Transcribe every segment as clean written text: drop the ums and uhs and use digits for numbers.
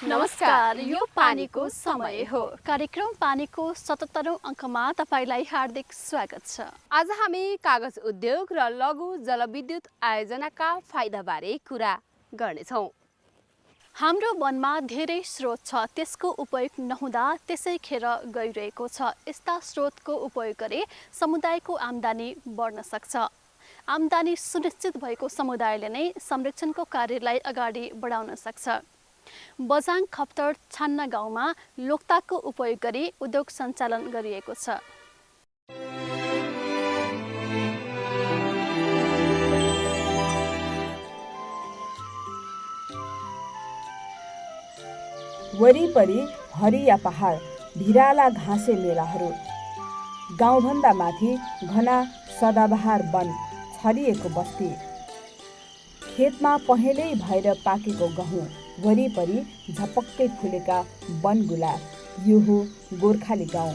नमस्कार, यो पानीको समय हो। कार्यक्रम पानीको 77औं अङ्कमा तपाईलाई हार्दिक स्वागत छ। आज हामी कागज उद्योग र लघु जलविद्युत आयोजनाका फाइदाबारे कुरा गर्नेछौँ। हाम्रो वनमा धेरै स्रोत छ, त्यसको उपयोग नहुँदा त्यसै खेर गइरहेको छ। यस्ता स्रोतको उपयोग गरे समुदायको आम्दानी बढ्न सक्छ। आम्दानी सुनिश्चित भएको समुदायले नै संरक्षणको कार्यलाई अगाडि बढाउन सक्छ। बझाङ खप्तर छान्ना गाउँमा लोक्ताको उपयोग गरी उद्योग सञ्चालन गरिएको छ। वरिपरि हरिया पहाड, भिराला घाँसे मेलाहरू, गाउँभन्दा माथि घना सदाबहार वन, छरिएको बस्ती, खेतमा पहेँलै भएर पाकेको गहुँ, वरिपरि झपक्कै फुलेका वनगुलाब, यो हो गोर्खाली गाउँ।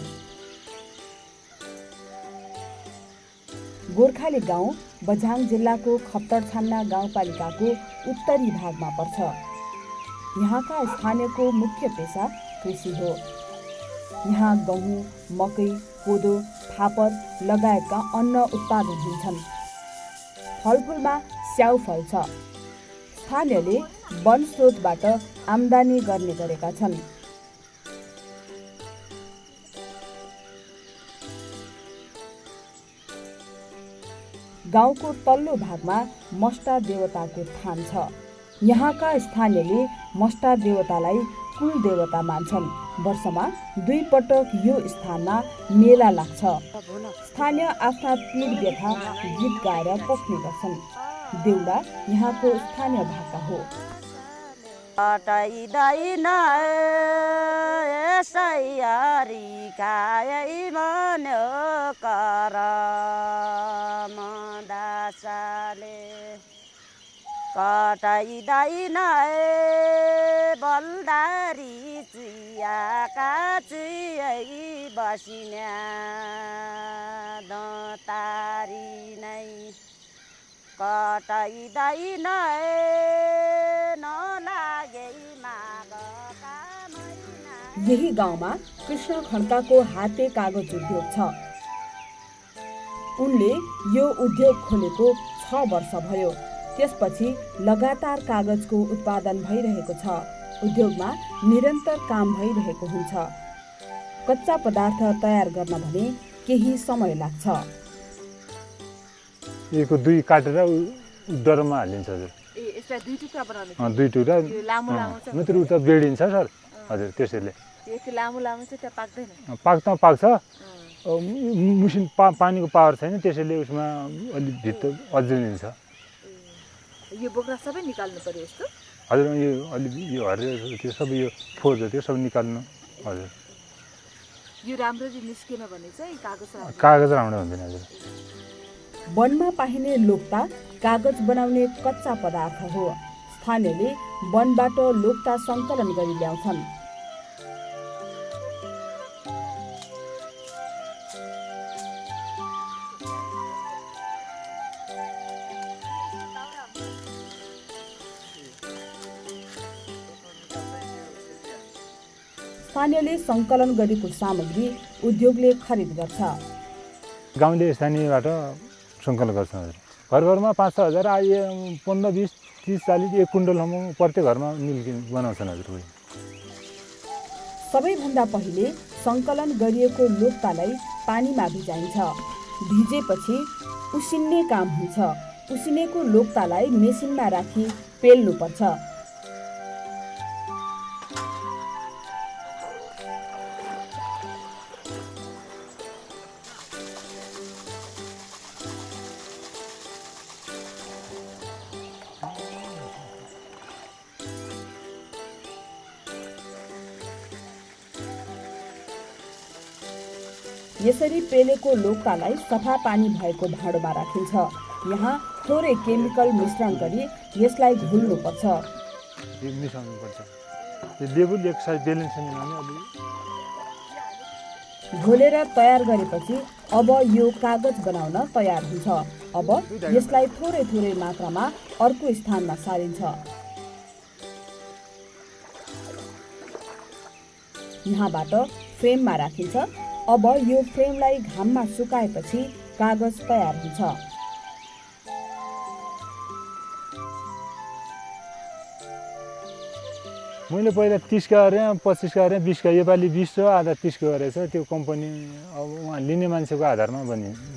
गोर्खाली गाउँ बझाङ जिल्लाको खप्तर छान्ना गाउँपालिकाको उत्तरी भागमा पर्छ। यहाँका स्थानीयको मुख्य पेसा कृषि हो। यहाँ गहुँ, मकै, कोदो, फापर लगायतका अन्न उत्पादन हुन्छन्। फलफुलमा स्याउ फल्छ। स्थानीयले वन स्रोतबाट आम्दानी गर्ने गरेका छन्। गाउँको तल्लो भागमा मस्टा देवताको थान छ। यहाँका स्थानीयले मस्टा देवतालाई कुल देवता मान्छन्। वर्षमा 2 पटक यो स्थानमा मेला लाग्छ। स्थानीय आफ्ना पीड व्यथा गीत गाएर पोख्ने गर्छन्। देउडा यहाँको स्थानीय भाका हो। कटाइदैन बलदारी चियाका चियै बसिन्या दतारी नै कटाइदैन नलागे मागका महिना। यही गाउँमा कृष्ण खड्काको हाते कागज उद्योग छ। उनले यो उद्योग खोलेको 6 वर्ष भयो। त्यसपछि लगातार कागजको उत्पादन भइरहेको छ। उद्योगमा निरन्तर काम भइरहेको हुन्छ। कच्चा पदार्थ तयार गर्न भने केही समय लाग्छ। यसको 2 काटेर डरमा हालिन्छ हजुर। यसलाई 2 टुक्रा बनाउने 2 टुक्रा लामो लामो छ। नत्र उता बेडिन्छ सर हजुर। त्यसैले यो लामो लामो चाहिँ त्यहाँ पाक्दैन। पाक्छ मुसिन पानीको पावर छैन, त्यसैले उसमा अलि भित्र अझिन्छ। यो बोक्रा सबै निकाल्नु पर्यो यस्तो हजुर। यो अलि यो हरियो त्यो सबै यो फोर जति सब निकाल्नु हजुर। यो राम्ररी निस्केन भने चाहिँ कागज राम्रो हुँदैन हजुर। वनमा पाइने लोक्ता कागज बनाउने कच्चा पदार्थ हो। स्थानीयले वनबाट लोक्ता सङ्कलन गरी ल्याउँछन्। स्थानीयले सङ्कलन गरेको सामग्री उद्योगले खरिद गर्छ। गाउँले स्थानीयबाट सङ्कलन गर्छ हजुर। घरमा 5-6 हजार 15, 20, 30, 40 1 कुइन्टलसम्म प्रत्येक घरमा मिल बनाउँछन् हजुर। सबैभन्दा पहिले सङ्कलन गरिएको लोक्तालाई पानीमा भिजाइन्छ। भिजेपछि उसिन्ने काम हुन्छ। उसिनेको लोक्तालाई मेसिनमा राखी पेल्नुपर्छ। यसरी पेलेको लोक्तालाई सफा पानी भएको भाँडोमा राखिन्छ। यहाँ थोरै केमिकल मिश्रण गरी यसलाई घुल्नुपर्छ। यो मिसाउनुपर्छ। यो लेबुल एक साइज बेलेन्स मिलाउने अलि घोलेर तयार गरेपछि अब यो कागज बनाउन तयार हुन्छ। अब यसलाई थोरै थोरै मात्रामा अर्को स्थानमा सारिन्छ। यहाँबाट फ्रेममा राखिन्छ। अब यो फ्रेमलाई घाममा सुकाएपछि कागज तयार हुन्छ। मैले पहिला 30 का गरेँ, 25 का गरेँ, 20 का, योपालि 20 र आधा 30 को गरेछ। त्यो कम्पनी अब उहाँ लिने मान्छेको आधारमा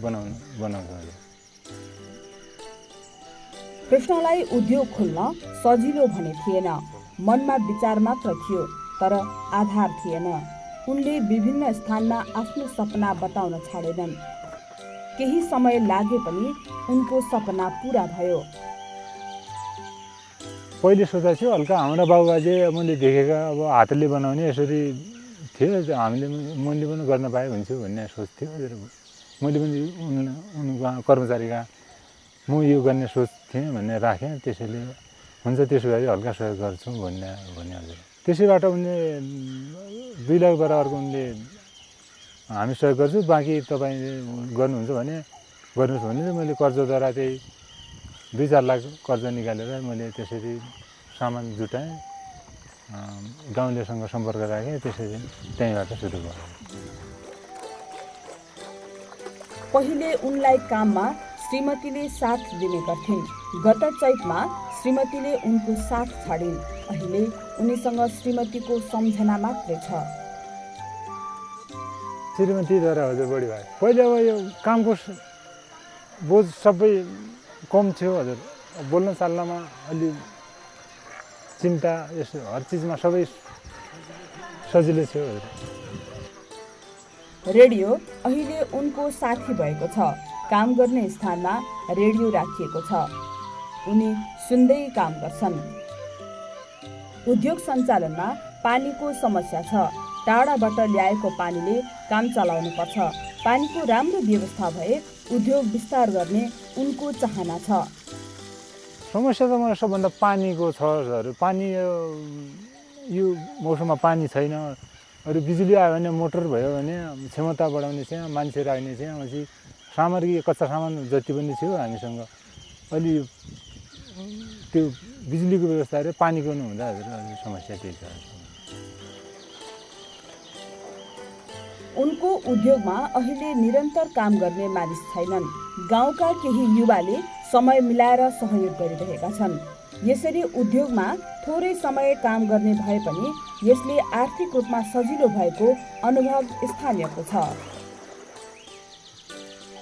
बनाउँछ। कृष्णलाई उद्योग खोल्न सजिलो भने थिएन। मनमा विचार मात्र थियो, तर आधार थिएन। उनले विभिन्न स्थानमा आफ्नो सपना बताउन छाडेनन्। केही समय लागे पनि उनको सपना पूरा भयो। पहिले सोचेको थियो हल्का हाम्रा बाबुबाजे मैले देखेका अब हातले बनाउने यसरी थियो। मैले पनि गर्न पाएँ हुन्छु भन्ने सोच थियो। मैले पनि उनको कर्मचारीका म यो गर्ने सोच थिएँ भन्ने राखेँ। त्यसैले हुन्छ त्यसो भए हल्का सहयोग गर्छु भन्ने हजुर। त्यसैबाट उनले 2 लाख बराबरको उनले हामी सहयोग गर्छु, बाँकी तपाईँले गर्नुहुन्छ भने गर्नुहोस् भने मैले कर्जद्वारा त्यही 2-4 लाख कर्ज निकालेर मैले त्यसरी सामान जुटाएँ, गाउँलेसँग सम्पर्क राखेँ। त्यसरी त्यहीँबाट सुरु भयो। पहिले उनलाई काममा श्रीमतीले साथ दिने गर्थिन्। गत चैतमा श्रीमतीले उनको साथ छाडिन्। अहिले उनीसँग श्रीमतीको सम्झना मात्रै छ। श्रीमतीद्वारा हजुर बढी भयो। पहिले अब यो कामको बोझ सबै कम थियो हजुर। बोल्न चाल्नमा अलि चिन्ता यसो हर चिजमा सबै सजिलो थियो हजुर। रेडियो अहिले उनको साथी भएको छ। काम गर्ने स्थानमा रेडियो राखिएको छ। उनी सुन्दै काम गर्छन्। उद्योग सञ्चालनमा पानीको समस्या छ। टाढाबाट ल्याएको पानीले काम चलाउनु पर्छ। पानीको राम्रो व्यवस्था भए उद्योग विस्तार गर्ने उनको चाहना छ। समस्या त मलाई सबभन्दा पानीको छ हजुर। पानी यो मौसममा पानी छैन। अरू बिजुली आयो भने मोटर भयो भने क्षमता बढाउने चाहिँ मान्छे राख्ने चाहिँ पछि सामग्री कच्चा सामान जति पनि थियो हामीसँग अलि त्यो बिजुलीको व्यवस्था र पानीको नहुँदा हजुर समस्या त्यही छ। उनको उद्योगमा अहिले निरन्तर काम गर्ने मानिस छैनन्। गाउँका केही युवाले समय मिलाएर सहयोग गरिरहेका छन्। यसरी उद्योगमा थोरै समय काम गर्ने भए पनि यसले आर्थिक रूपमा सजिलो भएको अनुभव स्थानीयको छ।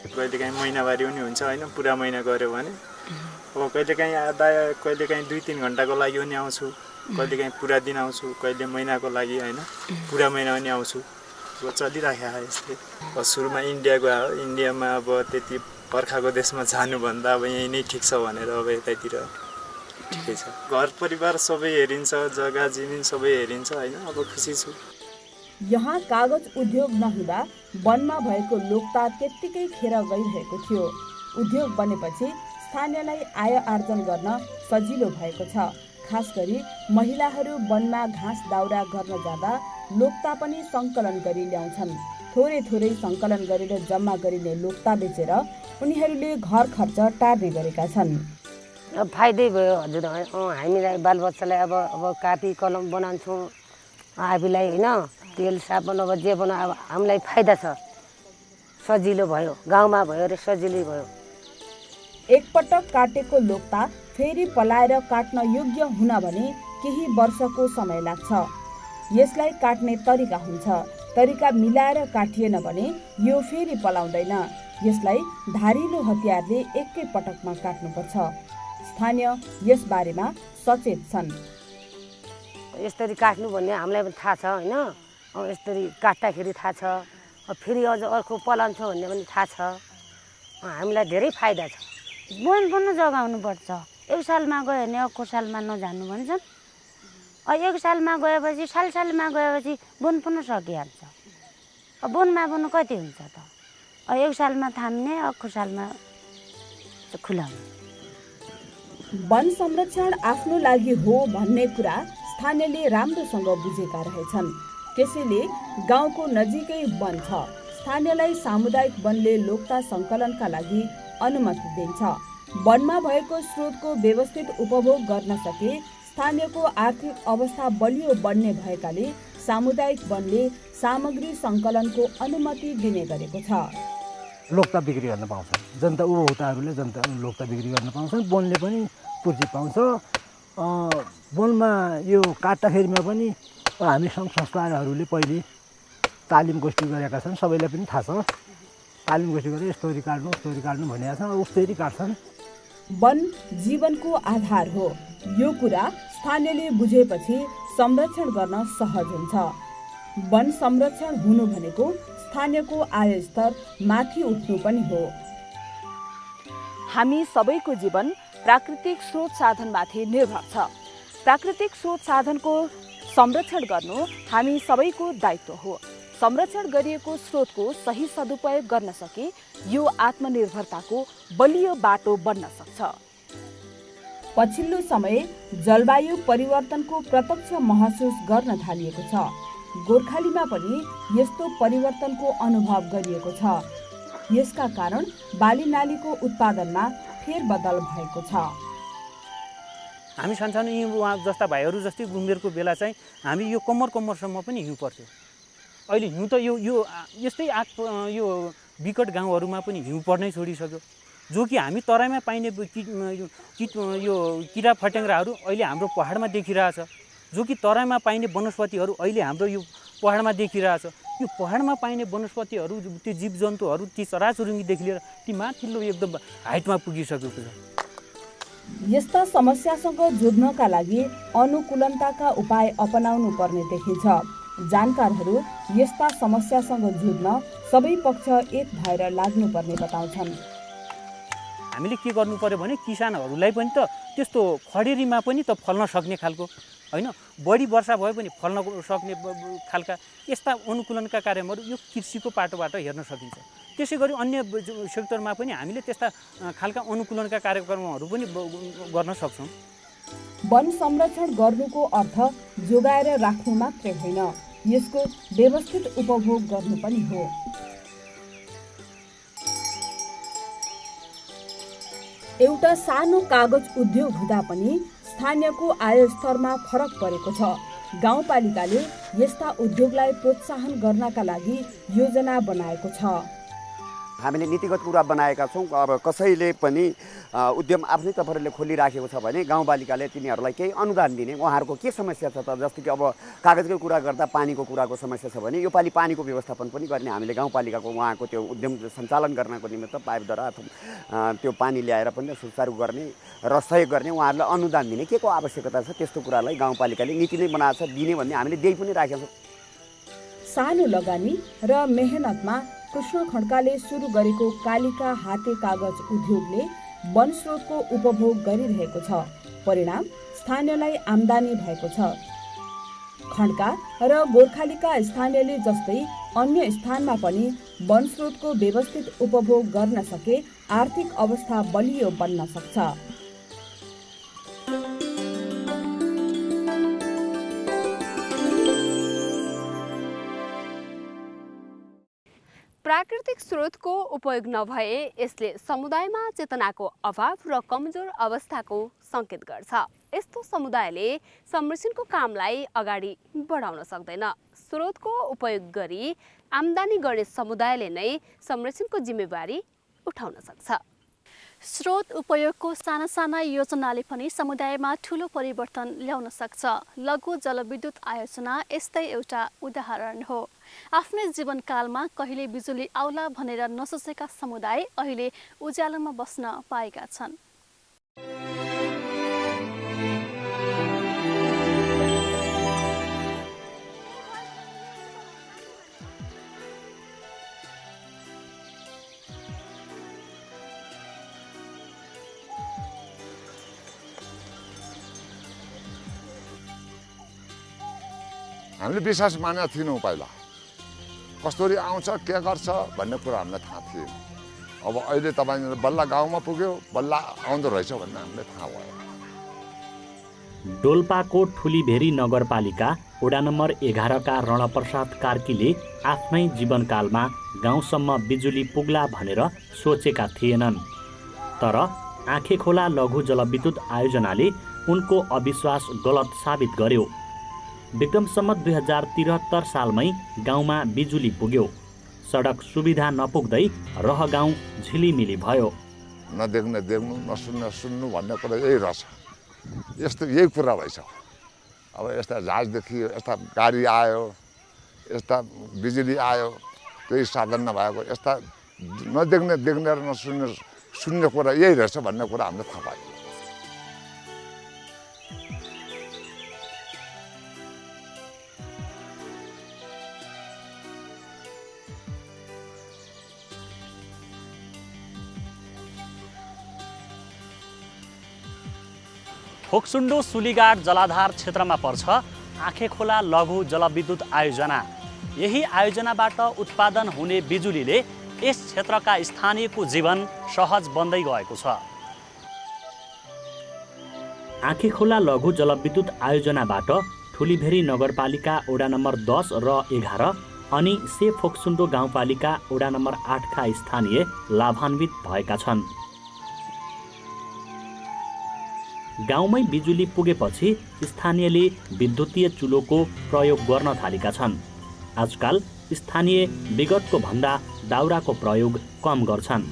कहिलेकाहीँ महिनावारी पनि हुन्छ होइन, पुरा महिना गऱ्यो भने अब कहिलेकाहीँ आधा, कहिलेकाहीँ 2-3 घन्टाको लागि पनि आउँछु, कहिलेकाहीँ पुरा दिन आउँछु, कहिले महिनाको लागि होइन पुरा महिना पनि आउँछु। अब चलिराखेको यस्तै। सुरुमा इन्डिया गयो। इन्डियामा अब त्यति बर्खाको देशमा जानुभन्दा अब यहीँ नै ठिक छ भनेर अब यतातिर ठिकै छ। घर परिवार सबै हेरिन्छ, जग्गा जमिन सबै हेरिन्छ होइन। अब खुसी छु। यहाँ कागज उद्योग नहुँदा वनमा भएको लोकता त्यत्तिकै खेर गइरहेको थियो। उद्योग बनेपछि स्थानीयलाई आय आर्जन गर्न सजिलो भएको छ। खास गरी महिलाहरू वनमा घाँस दाउरा गर्न जाँदा लोकता पनि सङ्कलन गरी ल्याउँछन्। थोरै थोरै सङ्कलन गरेर जम्मा गरिने लोकता बेचेर उनीहरूले घर खर्च टार्ने गरेका छन्। अब फाइदै भयो हजुर। हामीलाई बालबच्चालाई अब कापी कलम बनाउँछौँ, आफूलाई होइन तेल साबुन अब जे बनाऊ अब हामीलाई फाइदा छ। सजिलो भयो, गाउँमा भयो र सजिलै भयो। एकपटक काटेको लोकता फेरि पलाएर काट्न योग्य हुन भने केही वर्षको समय लाग्छ। यसलाई काट्ने तरिका हुन्छ। तरिका मिलाएर काटिएन भने यो फेरि पलाउँदैन। यसलाई धारिलो हतियारले एकै पटकमा काट्नुपर्छ। स्थानीय यस बारेमा सचेत छन्। यसरी काट्नु भन्ने हामीलाई पनि थाहा छ होइन। अब यसरी काट्दाखेरि थाहा छ। अब फेरि अझ अर्को पलाउँछ भन्ने पनि थाहा छ। हामीलाई धेरै फाइदा छ। बोन पनि जगाउनुपर्छ। एक सालमा गयो भने अर्को सालमा नजानु भन्छन्। एक सालमा गएपछि सालमा गएपछि बोन पनि सकिहाल्छ। बोनमा पनि कति हुन्छ त। एक सालमा थाम्ने अर्को सालमा खुलाउने। वन संरक्षण आफ्नो लागि हो भन्ने कुरा स्थानीयले राम्रोसँग बुझेका रहेछन्। त्यसैले गाउँको नजिकै वन छ। स्थानीयलाई सामुदायिक वनले लोकता सङ्कलनका लागि अनुमति दिन्छ। वनमा भएको स्रोतको व्यवस्थित उपभोग गर्न सके स्थानीयको आर्थिक अवस्था बलियो बन्ने भएकाले सामुदायिक वनले सामग्री सङ्कलनको अनुमति दिने गरेको छ। लोकता बिक्री गर्न पाउँछन्, जनता उपभोक्ताहरूले जनता लोकता बिक्री गर्न पाउँछन्, वनले पनि पूर्ति पाउँछ। वनमा यो काट्दाखेरिमा पनि हामी सङ्घ संस्थाहरूले पहिले तालिम गोष्ठी गरेका छन्, सबैलाई पनि थाहा छ। तालिम गोष्ठी गरेर यस्तोरी काट्नु भनेका छन्, उस्तरी काट्छन्। वन जीवनको आधार हो। यो कुरा स्थानीयले बुझेपछि संरक्षण गर्न सहज हुन्छ। वन संरक्षण हुनु भनेको स्थानीयको आय स्तर माथि उठ्नु पनि हो। हामी सबैको जीवन प्राकृतिक स्रोत साधनमाथि निर्भर छ। प्राकृतिक स्रोत साधनको संरक्षण गर्नु हामी सबैको दायित्व हो। संरक्षण गरिएको स्रोतको सही सदुपयोग गर्न सके यो आत्मनिर्भरताको बलियो बाटो बन्न सक्छ। पछिल्लो समय जलवायु परिवर्तनको प्रत्यक्ष महसुस गर्न थालिएको छ। गोर्खालीमा पनि यस्तो परिवर्तनको अनुभव गरिएको छ। यसका कारण बाली नालीको उत्पादनमा फेरबदल भएको छ। हामी सानसानो उहाँ जस्ता भाइहरू जस्तै उमेरको बेला चाहिँ हामी यो कम्मरसम्म पनि हिउँ पर्थ्यो। अहिले हिउँ त यो यस्तै यो विकट गाउँहरूमा पनि हिउँ पर्नै छोडिसक्यो। जो कि हामी तराईमा पाइने यो किरा फट्याङ्ग्राहरू अहिले हाम्रो पहाडमा देखिरहेछ। जो कि तराईमा पाइने वनस्पतिहरू अहिले हाम्रो यो पहाडमा देखिरहेछ। यो पहाडमा पाइने वनस्पतिहरू, त्यो जीवजन्तुहरू, ती चराचुरुङ्गीदेखि लिएर ती माथिल्लो एकदम हाइटमा पुगिसकेको छ। यस्ता समस्यासँग जुझ्नका लागि अनुकूलनताका उपाय अपनाउनु पर्ने देखिन्छ। जानकारहरू यस्ता समस्यासँग जुझ्न सबै पक्ष एक भएर लाग्नुपर्ने बताउँछन्। हामीले के गर्नु पर्यो भने किसानहरूलाई पनि त त्यस्तो खडेरीमा पनि त फल्न सक्ने खालको होइन, बढी वर्षा भए पनि फल्न सक्ने खालका यस्ता अनुकूलनका कार्यहरू यो कृषिको पाटोबाट हेर्न सकिन्छ। त्यसै गरी अन्य सेक्टरमा पनि हामीले त्यस्ता खालका अनुकूलनका कार्यक्रमहरू पनि गर्न सक्छौँ। वन संरक्षण गर्नुको अर्थ जोगाएर राख्नु मात्रै होइन, यसको व्यवस्थित उपभोग गर्नु पनि हो। एउटा सानो कागज उद्योग हुँदा पनि स्थानीयको आय स्तरमा फरक परेको छ। गाउँपालिकाले यस्ता उद्योगलाई प्रोत्साहन गर्नका लागि योजना बनाएको छ। हामीले नीतिगत कुरा बनाएका छौँ। अब कसैले पनि उद्यम आफ्नै तर्फले खोलिराखेको छ भने गाउँपालिकाले तिनीहरूलाई केही अनुदान दिने। उहाँहरूको के समस्या छ त, जस्तो कि अब कागजको कुरा गर्दा पानीको कुराको समस्या छ भने योपालि पानीको व्यवस्थापन पनि गर्ने हामीले गाउँपालिकाको उहाँको त्यो उद्यम सञ्चालन गर्नको निमित्त पाइपद्वारा त्यो पानी ल्याएर पनि सुचारू गर्ने र सहयोग गर्ने, उहाँहरूलाई अनुदान दिने के को आवश्यकता छ त्यस्तो कुरालाई गाउँपालिकाले नीति नै बनाएको छ दिने भन्ने हामीले दिइ पनि राखेका छौँ। सानो लगानी र मेहनतमा कृष्ण खड्काले सुरु गरेको कालिका हाते कागज उद्योगले वन स्रोतको उपभोग गरिरहेको छ। परिणाम स्थानीयलाई आम्दानी भएको छ। खड्का र गोर्खालीका स्थानीयले जस्तै अन्य स्थानमा पनि वन स्रोतको व्यवस्थित उपभोग गर्न सके आर्थिक अवस्था बलियो बन्न सक्छ। प्राकृतिक स्रोतको उपयोग नभए यसले समुदायमा चेतनाको अभाव र कमजोर अवस्थाको सङ्केत गर्छ। यस्तो समुदायले संरक्षणको कामलाई अगाडि बढाउन सक्दैन। स्रोतको उपयोग गरी आम्दानी गर्ने समुदायले नै संरक्षणको जिम्मेवारी उठाउन सक्छ। स्रोत उपयोगको साना साना योजनाले पनि समुदायमा ठूलो परिवर्तन ल्याउन सक्छ। लघु जलविद्युत आयोजना यस्तै एउटा उदाहरण हो। आफ्नै जीवनकालमा कहिले बिजुली आउला भनेर नसोचेका समुदाय अहिले उज्यालोमा बस्न पाएका छन्। हामीले विश्वास मानेका थिएनौँ। पहिला कसरी आउँछ के गर्छ भन्ने कुरा हामीलाई थाहा थिएन। अब अहिले तपाईँ बल्ल गाउँमा पुग्यो, बल्ल आउँदो रहेछ भन्ने हामीलाई थाहा भयो। डोल्पाको ठुलीभेरी नगरपालिका वडा नम्बर 11 का रणप्रसाद कार्कीले आफ्नै जीवनकालमा गाउँसम्म बिजुली पुग्ला भनेर सोचेका थिएनन्। तर आँखेखोला लघु जलविद्युत आयोजनाले उनको अविश्वास गलत साबित गर्यो। विक्रम सम्वत 2073 सालमै गाउँमा बिजुली पुग्यो। सडक सुविधा नपुग्दै रह गाउँ झिलिमिली भयो। नदेख्ने देख्नु, नसुन्ने सुन्नु भन्ने कुरा यही रहेछ। यस्तो यही कुरा भएछ। अब यस्ता जहाजदेखि यस्ता गाडी आयो, यस्ता बिजुली आयो, त्यही साधन नभएको यस्ता नदेख्ने देख्ने र नसुन्ने सुन्ने कुरा यही रहेछ भन्ने कुरा हामीले थाहा पायौँ। फोक्सुन्डो सुलीगाड जलाधार क्षेत्रमा पर्छ आँखेखोला लघु जलविद्युत आयोजना। यही आयोजनाबाट उत्पादन हुने बिजुलीले यस क्षेत्रका स्थानीयको जीवन सहज बन्दै गएको छ। आँखेखोला लघु जलविद्युत आयोजनाबाट ठुलीभेरी नगरपालिका वडा नम्बर 10 र 11 अनि से फोक्सुन्डो गाउँपालिका वडा नम्बर 8 का स्थानीय लाभान्वित भएका छन्। गाउँमै बिजुली पुगेपछि स्थानीयले विद्युतीय चुलोको प्रयोग गर्न थालेका छन्। आजकल स्थानीय विगतको भन्दा दाउराको प्रयोग कम गर्छन्।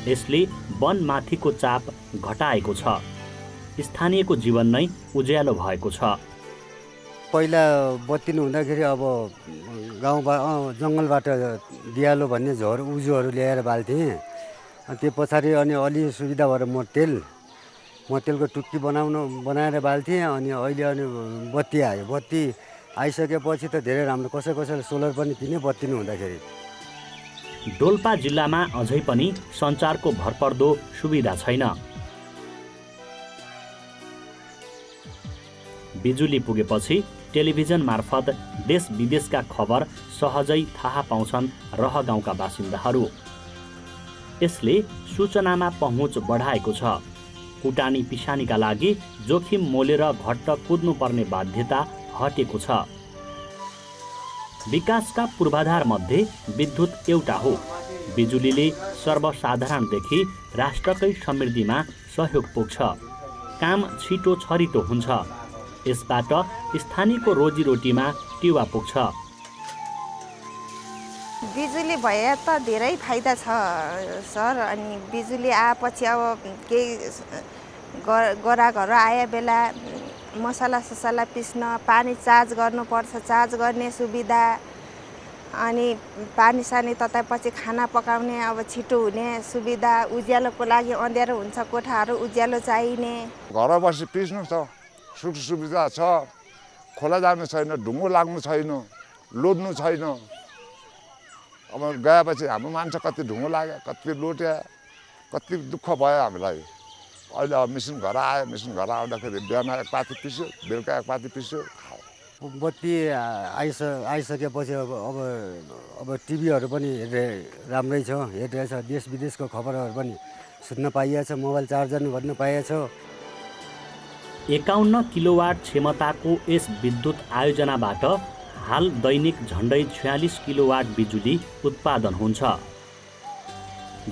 यसले वनमाथिको चाप घटाएको छ। स्थानीयको जीवन नै उज्यालो भएको छ। पहिला बत्ती नहुँदाखेरि अब गाउँबाट जङ्गलबाट दियालो भन्ने उजुहरू ल्याएर बाल्थेँ। त्यो पछाडि अनि अलि सुविधा भएर मटेलको टुक्की बनाएर बाल्थेँ। अनि अहिले अनि बत्ती आयो। बत्ती आइसकेपछि त धेरै राम्रो, कसैले सोलर पनि किन्यो बत्ती नहुँदाखेरि। डोल्पा जिल्लामा अझै पनि सञ्चारको भरपर्दो सुविधा छैन। बिजुली पुगेपछि टेलिभिजन मार्फत देश विदेशका खबर सहजै थाहा पाउँछन् रह गाउँका बासिन्दाहरू। यसले सूचनामा पहुँच बढाएको छ। कुटानी पिसानीका लागि जोखिम मोलेर घट्ट कुद्नुपर्ने बाध्यता हटेको छ। विकासका पूर्वाधार मध्ये विद्युत एउटा हो। बिजुलीले सर्वसाधारणदेखि राष्ट्रकै समृद्धिमा सहयोग पुग्छ। काम छिटो छरितो हुन्छ। यसबाट स्थानीयको रोजीरोटीमा टेवा पुग्छ। बिजुली भए त धेरै फाइदा छ सर। अनि बिजुली आएपछि अब केही गराघर आए बेला मसला पिस्न, पानी चार्ज गर्नुपर्छ, चार्ज गर्ने सुविधा। अनि पानी सानी तताएपछि खाना पकाउने अब छिटो हुने सुविधा। उज्यालोको लागि अँध्यारो हुन्छ, कोठाहरू उज्यालो चाहिने। घर बसी पिस्नु छ, सुख सुविधा छ। खोला जानु छैन, ढुङ्गो लाग्नु छैन, लोड्नु छैन। अब गएपछि हाम्रो मान्छे कति ढुङ्गो लाग्यो, कति लोट्या, कति दुःख भयो हामीलाई। अहिले अब मेसिन घर आयो। मेसिन घर आउँदाखेरि बिहान एक पाती पिस्यो, बेलुका एक पाती पिस्यो, खायो। बत्ती आइसकेपछि अब टिभीहरू पनि राम्रै छ, हेरिरहेछ। देश विदेशको खबरहरू पनि सुन्न पाइएछ। मोबाइल चार्जर भन्न पाइएछ। 51 किलोवाट क्षमताको यस विद्युत आयोजनाबाट हाल दैनिक झन्डै 46 किलोवाट बिजुली उत्पादन हुन्छ।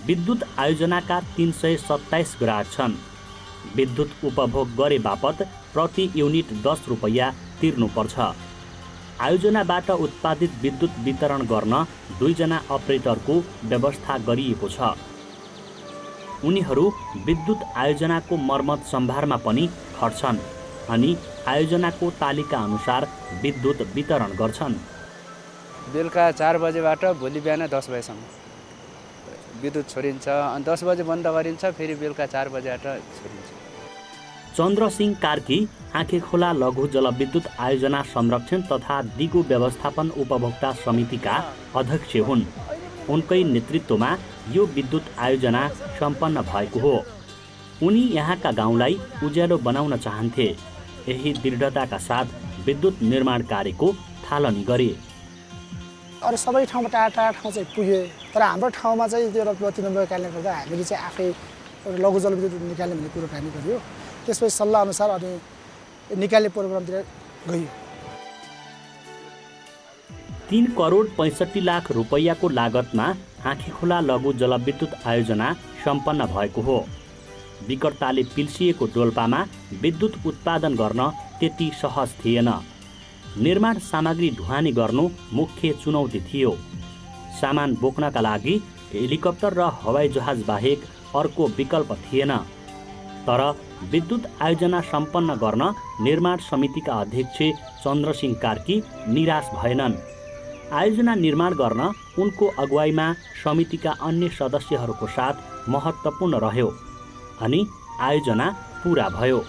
विद्युत आयोजनाका 327 ग्राहक छन्। विद्युत उपभोग गरे बापत प्रति युनिट 10 रुपैयाँ तिर्नुपर्छ। आयोजनाबाट उत्पादित विद्युत वितरण गर्न 2 जना अपरेटरको व्यवस्था गरिएको छ। उनीहरू विद्युत आयोजनाको मर्मत सम्भारमा पनि खट्छन् अनि आयोजनाको तालिका अनुसार विद्युत वितरण गर्छन्। बेलुका 4 बजेबाट भोलि बिहान 10 बजेसम्म विद्युत छोडिन्छ। अनि 10 बजे बन्द गरिन्छ, फेरि बेलुका 4 बजेबाट छोडिन्छ। चन्द्रसिंह कार्की आँखेखोला लघु जलविद्युत आयोजना संरक्षण तथा दिगो व्यवस्थापन उपभोक्ता समितिका अध्यक्ष हुन्। उनकै नेतृत्वमा यो विद्युत आयोजना सम्पन्न भएको हो। उनी यहाँका गाउँलाई उज्यालो बनाउन चाहन्थे। यही दृढताका साथ विद्युत निर्माण कार्यको थालनी गरे। अरू सबै ठाउँमा टाढा टाढा ठाउँ चाहिँ पुग्यो तर हाम्रो ठाउँमा चाहिँ त्यो बत्ती नभएको कारणले गर्दा हामीले चाहिँ आफै एउटा लघु जलविद्युत निकाल्ने भन्ने कुराकानी गर्यो त्यसपछि सल्लाह अनुसार अनि निकाल्ने प्रोग्रामतिर गयो 3 करोड 65 लाख रुपैयाँको लागतमा आँखेखोला लघु जलविद्युत आयोजना सम्पन्न भएको हो। विकटताले पिल्सिएको डोल्पामा विद्युत उत्पादन गर्न त्यति सहज थिएन। निर्माण सामग्री ढुवानी गर्नु मुख्य चुनौती थियो। सामान बोक्नका लागि हेलिकप्टर र हवाईजहाज बाहेक अर्को विकल्प थिएन। तर विद्युत आयोजना सम्पन्न गर्न निर्माण समितिका अध्यक्ष चन्द्रसिंह कार्की निराश भएनन्। आयोजना निर्माण गर्न उनको अगुवाईमा समितिका अन्य सदस्यहरूको साथ महत्त्वपूर्ण रह्यो अनि आयोजना पुरा भयो।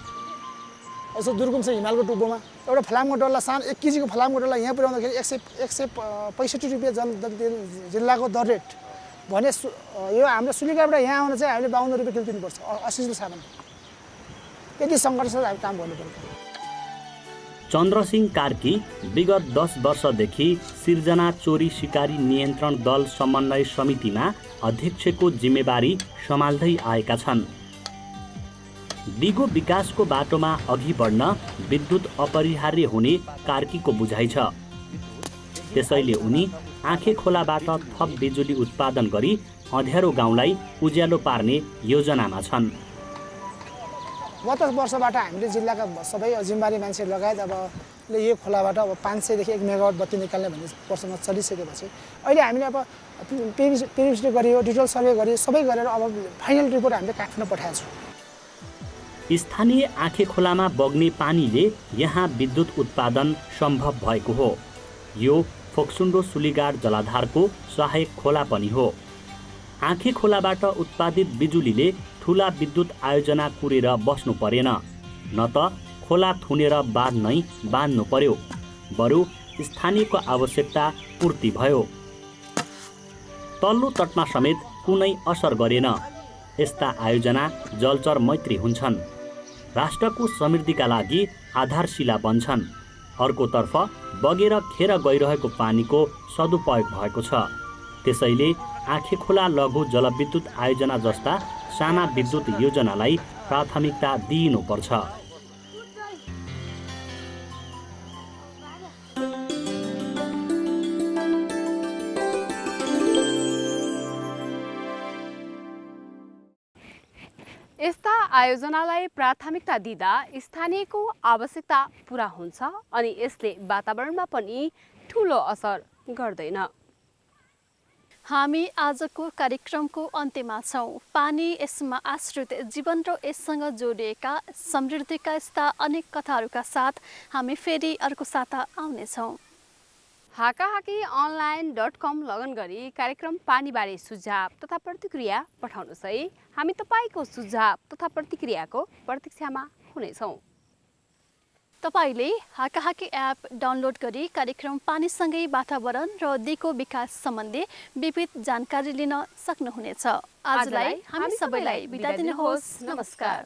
यसो दुर्गम छ हिमालको टुप्पोमा एउटा फलामको डल्ला सानो 1 केजीको फलामको डल्ला यहाँ पुर्याउँदाखेरि 165 रुपियाँ जिल्लाको दर रेट भने यो हाम्रो सुलिगाबाट यहाँ आउन चाहिँ हामीले 52 रुपियाँ किलो दिनुपर्छ 80 किलो सामान। त्यति सङ्घर्ष हामी काम गर्नुपर्छ। चन्द्रसिंह कार्की विगत 10 वर्षदेखि सिर्जना चोरी सिकारी नियन्त्रण दल समन्वय समितिमा अध्यक्षको जिम्मेवारी सम्हाल्दै आएका छन्। दिगो विकासको बाटोमा अघि बढ्न विद्युत अपरिहार्य हुने कार्कीको बुझाइ छ। त्यसैले उनी आँखेखोलाबाट थप बिजुली उत्पादन गरी अँध्यारो गाउँलाई उज्यालो पार्ने योजनामा छन्। गत वर्षबाट हामीले जिल्लाका सबै जिम्मेवारी मान्छे लगायत अब यो खोलाबाट अब 500 देखि 1 मेगावाट बत्ती निकाल्ने भन्ने वर्षमा चलिसकेपछि अहिले हामीले अब पिरिभिसिटी गरियो, डिटेल सर्वे गरियो, सबै गरेर अब फाइनल रिपोर्ट हामीले काठमाडौँ पठाएको छौँ। स्थानीय आँखेखोलामा बग्ने पानीले यहाँ विद्युत उत्पादन सम्भव भएको हो। यो फोक्सुन्डो सुलीगाड जलाधारको सहायक खोला पनि हो। आँखेखोलाबाट उत्पादित बिजुलीले ठुला विद्युत आयोजना कुरेर बस्नु परेन, न त खोला थुनेर बाँध नै बाँध्नु पर्यो, बरु स्थानीयको आवश्यकता पूर्ति भयो। तल्लो तटमा समेत कुनै असर गरेन। यस्ता आयोजना जलचर मैत्री हुन्छन्, राष्ट्रको समृद्धिका लागि आधारशिला बन्छन्। अर्कोतर्फ बगेर खेर गइरहेको पानीको सदुपयोग भएको छ। त्यसैले आँखेखोला लघु जलविद्युत आयोजना जस्ता साना विद्युत योजनालाई प्राथमिकता दिइनुपर्छ। यस्ता आयोजनालाई प्राथमिकता दिँदा स्थानीयको आवश्यकता पूरा हुन्छ अनि यसले वातावरणमा पनि ठूलो असर गर्दैन। हामी आजको कार्यक्रमको अन्त्यमा छौँ। पानी, यसमा आश्रित जीवन र यससँग जोडिएका समृद्धिका यस्ता अनेक कथाहरूका साथ हामी फेरि अर्को साता आउनेछौँ। हाकाहाकीonline.com लगन गरी कार्यक्रम पानीबारे सुझाव तथा प्रतिक्रिया पठाउनुहोस् है। हामी तपाईँको सुझाव तथा प्रतिक्रियाको प्रतीक्षामा हुनेछौँ। तपाईले हाकाहाकी एप डाउनलोड गरी कार्यक्रम पानीसँगै वातावरण र दिगो विकास सम्बन्धी विविध जानकारी लिन सक्नुहुनेछ। आजलाई हामी सबैलाई बिदा दिनुहोस्। नमस्कार।